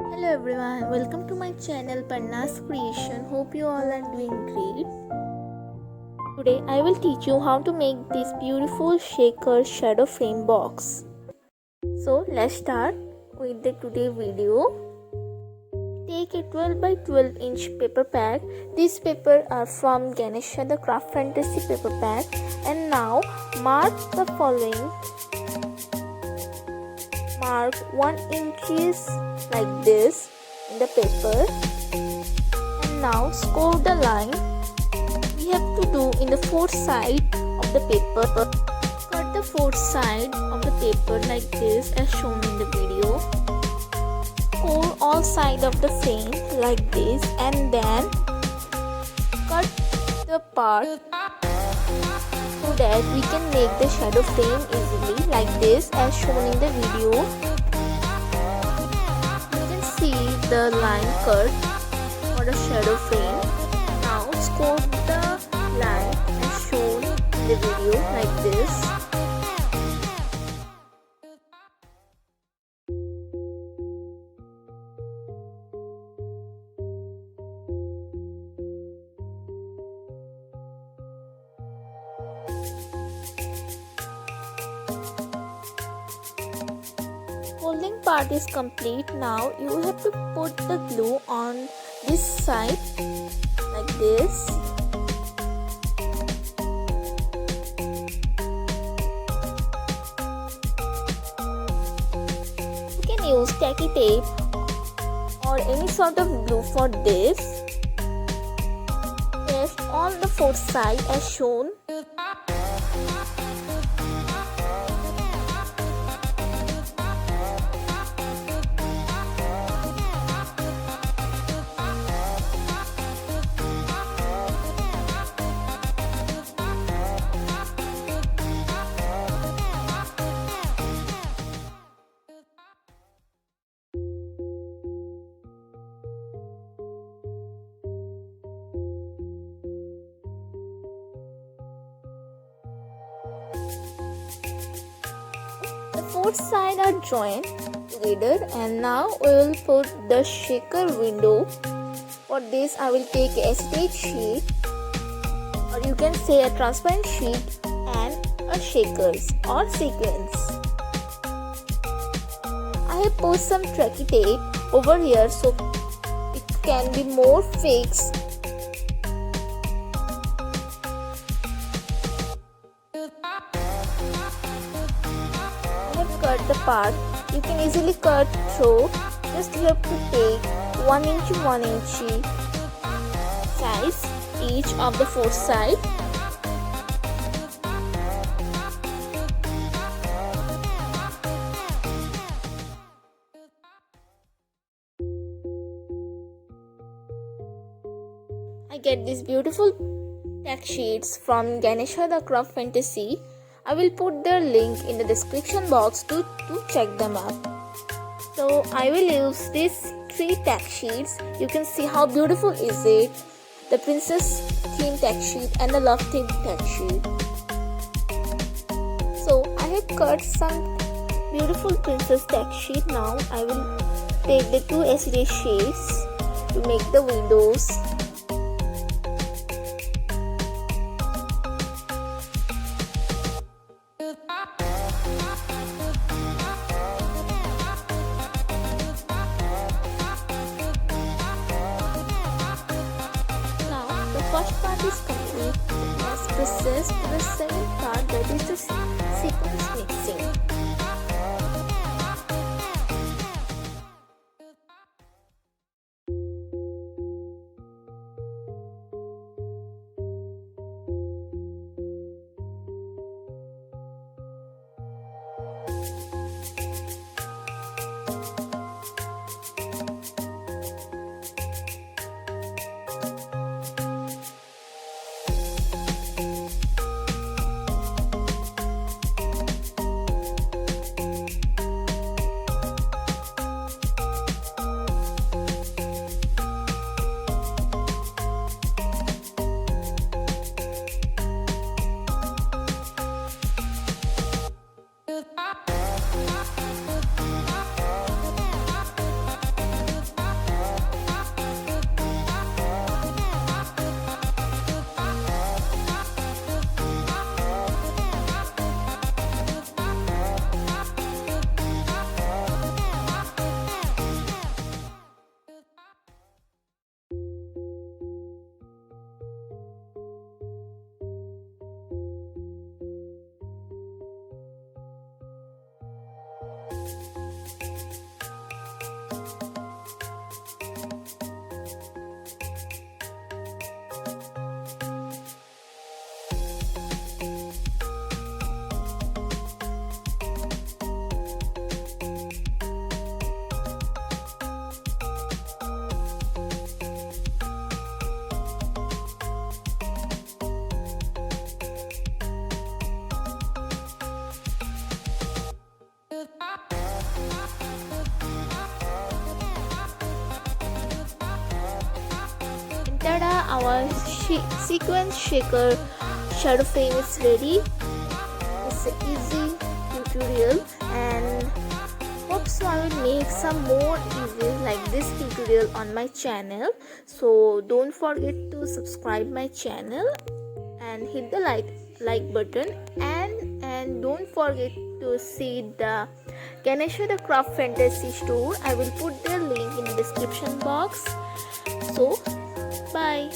Hello everyone, welcome to my channel Panna's Creation. Hope you all are doing great. Today I will teach you how to make this beautiful shaker shadow frame box. So let's start with the today video. Take a 12 by 12 inch paper pack. These paper are from Ganesha Craft Fantasy paper pack. And now mark the following. Mark 1 inches like this in the paper, and now score the line we have to do in the fourth side of the paper. Cut the fourth side of the paper like this as shown in the video. Score all sides of the frame like this, and then cut the part so that we can make the shadow frame easily like this as shown in the video. You can see the line cut for the shadow frame. Now score the line as shown in the video like this. Folding part is complete. Now you have to put the glue on this side like this. You can use tacky tape or any sort of glue for this. Paste on the fourth side as shown. The fourth side are joined together, and now we will put the shaker window. For this I will take a acetate sheet, or you can say a transparent sheet, and a shakers or sequins. I have put some tacky tape over here so it can be more fixed. Cut the part. You can easily cut through. Just you have to take 1 inch 1 inch size each of the four side. I get these beautiful tack sheets from Ganesha Craft Fantasy. I will put their link in the description box to check them out. So I will use these 3 tack sheets. You can see how beautiful is it. The princess theme tack sheet and the love theme tack sheet. So I have cut some beautiful princess tack sheet. Now I will take the 2 acetate sheets to make the windows. First part is complete. Let's proceed to the second part, that is the sequence mixing. tada, our sequence shaker shadow frame is ready. It's an easy tutorial, and hope so I will make some more easy like this tutorial on my channel. So don't forget to subscribe my channel and hit the like button, and don't forget to see the Ganesha Craft fantasy store. I will put their link in the description box. So bye.